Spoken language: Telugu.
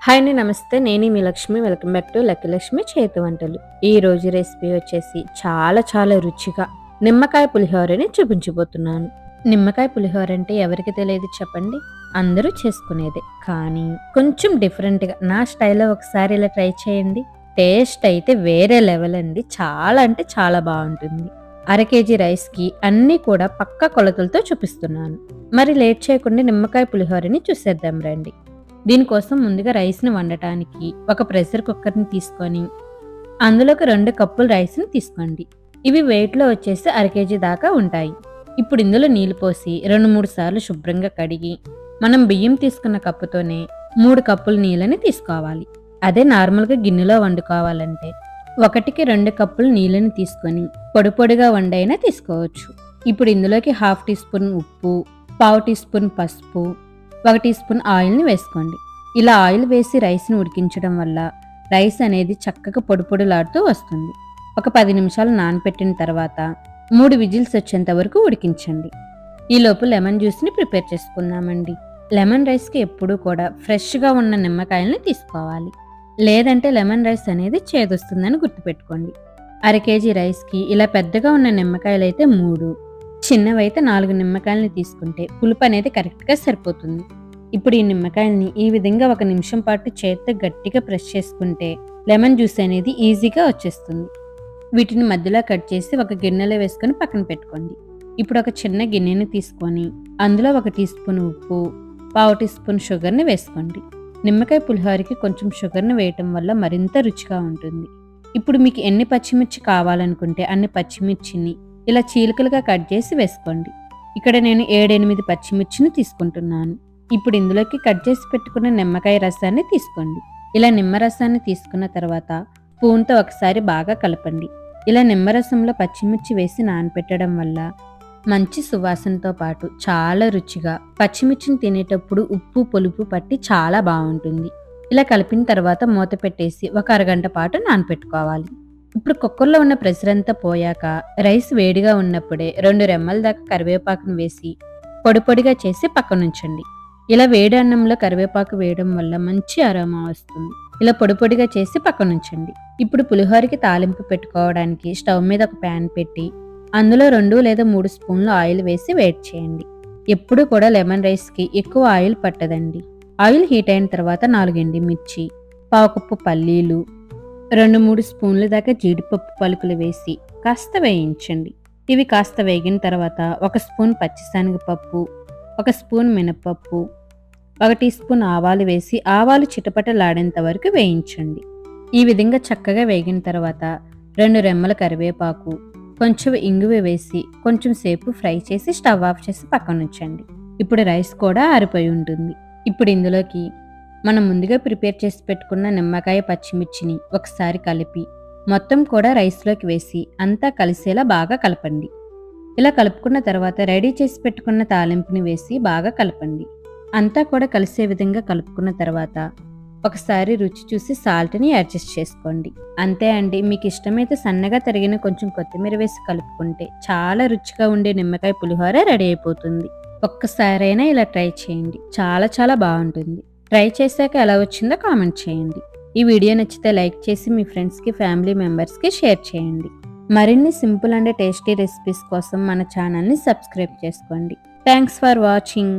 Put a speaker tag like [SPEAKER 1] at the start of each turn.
[SPEAKER 1] హాయ్ అండి, నమస్తే. నేను మీ Lakshmi. Welcome back to lucky Lakshmi చేతి వంటలు. ఈ రోజు రెసిపీ వచ్చేసి చాలా రుచిగా నిమ్మకాయ పులిహోరని చూపించబోతున్నాను. నిమ్మకాయ పులిహోర అంటే ఎవరికి తెలియదు చెప్పండి? అందరూ చేసుకునేదే. కానీ కొంచెం డిఫరెంట్గా నా స్టైల్లో ఒకసారి ఇలా ట్రై చేయండి. టేస్ట్ అయితే వేరే లెవెల్ అండి. చాలా అంటే చాలా బాగుంటుంది. అర కేజీ రైస్కి అన్నీ కూడా పక్కా కొలతలతో చూపిస్తున్నాను. మరి లేట్ చేయకుండా నిమ్మకాయ పులిహోరని చూసేద్దాం రండి. దీనికోసం ముందుగా రైస్ని వండటానికి ఒక ప్రెషర్ కుక్కర్ని తీసుకొని అందులోకి 2 కప్పులు రైస్ని తీసుకోండి. ఇవి వెయిట్లో వచ్చేసి అర కేజీ దాకా ఉంటాయి. ఇప్పుడు ఇందులో నీళ్లు పోసి 2-3 సార్లు శుభ్రంగా కడిగి మనం బియ్యం తీసుకున్న కప్పుతోనే 3 కప్పులు నీళ్ళని తీసుకోవాలి. అదే నార్మల్గా గిన్నెలో వండుకోవాలంటే 1కి 2 కప్పులు నీళ్ళని తీసుకొని పొడిగా వండైనా తీసుకోవచ్చు. ఇప్పుడు ఇందులోకి 1/2 టీ స్పూన్ ఉప్పు, 1/4 టీ స్పూన్ పసుపు, 1 టీ స్పూన్ ఆయిల్ని వేసుకోండి. ఇలా ఆయిల్ వేసి రైస్ని ఉడికించడం వల్ల రైస్ అనేది చక్కగా పొడిలాడుతూ వస్తుంది. ఒక 10 నిమిషాలు నానబెట్టిన తర్వాత 3 విజిల్స్ వచ్చేంత వరకు ఉడికించండి. ఈలోపు లెమన్ జ్యూస్ని ప్రిపేర్ చేసుకుందామండి. లెమన్ రైస్కి ఎప్పుడూ కూడా ఫ్రెష్గా ఉన్న నిమ్మకాయల్ని తీసుకోవాలి. లేదంటే లెమన్ రైస్ అనేది చేదొస్తుందని గుర్తుపెట్టుకోండి. అర కేజీ రైస్కి ఇలా పెద్దగా ఉన్న నిమ్మకాయలు అయితే 3, చిన్నవైతే 4 నిమ్మకాయలని తీసుకుంటే పులుపు అనేది కరెక్ట్గా సరిపోతుంది. ఇప్పుడు ఈ నిమ్మకాయల్ని ఈ విధంగా 1 నిమిషం పాటు చేత్తో గట్టిగా ప్రెస్ చేసుకుంటే లెమన్ జ్యూస్ అనేది ఈజీగా వచ్చేస్తుంది. వీటిని మధ్యలో కట్ చేసి ఒక గిన్నెలో వేసుకొని పక్కన పెట్టుకోండి. ఇప్పుడు ఒక చిన్న గిన్నెని తీసుకొని అందులో 1 టీ స్పూన్ ఉప్పు, 1/4 టీ స్పూన్ షుగర్ని వేసుకోండి. నిమ్మకాయ పులిహోరకి కొంచెం షుగర్ని వేయటం వల్ల మరింత రుచిగా ఉంటుంది. ఇప్పుడు మీకు ఎన్ని పచ్చిమిర్చి కావాలనుకుంటే అన్ని పచ్చిమిర్చిని ఇలా చీలికలుగా కట్ చేసి వేసుకోండి. ఇక్కడ నేను 7-8 పచ్చిమిర్చిని తీసుకుంటున్నాను. ఇప్పుడు ఇందులోకి కట్ చేసి పెట్టుకున్న నిమ్మకాయ రసాన్ని తీసుకోండి. ఇలా నిమ్మరసాన్ని తీసుకున్న తర్వాత స్పూన్తో ఒకసారి బాగా కలపండి. ఇలా నిమ్మరసంలో పచ్చిమిర్చి వేసి నానపెట్టడం వల్ల మంచి సువాసనతో పాటు చాలా రుచిగా పచ్చిమిర్చిని తినేటప్పుడు ఉప్పు పులుపు పట్టి చాలా బాగుంటుంది. ఇలా కలిపిన తర్వాత మూత పెట్టేసి ఒక అరగంట పాటు నానపెట్టుకోవాలి. ఇప్పుడు కుక్కర్లో ఉన్న ప్రెషర్ అంతా పోయాక రైస్ వేడిగా ఉన్నప్పుడే 2 రెమ్మల దాకా కరివేపాకును వేసి పొడిగా చేసి పక్కనుంచండి. ఇలా వేడి అన్నంలో కరివేపాకు వేయడం వల్ల మంచి అరోమా వస్తుంది. ఇలా పొడిగా చేసి పక్కనుంచండి. ఇప్పుడు పులిహోరకి తాలింపు పెట్టుకోవడానికి స్టవ్ మీద ఒక ప్యాన్ పెట్టి అందులో 2 లేదా 3 స్పూన్లు ఆయిల్ వేసి వేడి చేయండి. ఎప్పుడు కూడా లెమన్ రైస్కి ఎక్కువ ఆయిల్ పట్టదండి. ఆయిల్ హీట్ అయిన తర్వాత 4 ఎండుమిర్చి, 1/4 కప్పు పల్లీలు, 2-3 స్పూన్ల దాకా జీడిపప్పు పలుకులు వేసి కాస్త వేయించండి. ఇవి కాస్త వేగిన తర్వాత 1 స్పూన్ పచ్చిశనగపప్పు, 1 స్పూన్ మినపప్పు, 1 టీ స్పూన్ ఆవాలు వేసి ఆవాలు చిటపటలాడేంత వరకు వేయించండి. ఈ విధంగా చక్కగా వేగిన తర్వాత 2 రెమ్మల కరివేపాకు, కొంచెం ఇంగువ వేసి కొంచెం సేపు ఫ్రై చేసి స్టవ్ ఆఫ్ చేసి పక్కనుంచండి. ఇప్పుడు రైస్ కూడా ఆరిపోయి ఉంటుంది. ఇప్పుడు ఇందులోకి మనం ముందుగా ప్రిపేర్ చేసి పెట్టుకున్న నిమ్మకాయ పచ్చిమిర్చిని ఒకసారి కలిపి మొత్తం కూడా రైస్లోకి వేసి అంతా కలిసేలా బాగా కలపండి. ఇలా కలుపుకున్న తర్వాత రెడీ చేసి పెట్టుకున్న తాలింపుని వేసి బాగా కలపండి. అంతా కూడా కలిసే విధంగా కలుపుకున్న తర్వాత ఒకసారి రుచి చూసి సాల్ట్ని అడ్జస్ట్ చేసుకోండి. అంతే అండి. మీకు ఇష్టమైతే సన్నగా తరిగిన కొంచెం కొత్తిమీర వేసి కలుపుకుంటే చాలా రుచిగా ఉండే నిమ్మకాయ పులిహోర రెడీ అయిపోతుంది. ఒక్కసారైనా ఇలా ట్రై చేయండి. చాలా బాగుంటుంది. ట్రై చేశాక ఎలా వచ్చిందో కామెంట్ చేయండి. ఈ వీడియో నచ్చితే లైక్ చేసి మీ ఫ్రెండ్స్కి ఫ్యామిలీ మెంబర్స్కి షేర్ చేయండి. మరిన్ని సింపుల్ అండ్ టేస్టీ రెసిపీస్ కోసం మన ఛానల్ని సబ్స్క్రైబ్ చేసుకోండి. Thanks for watching.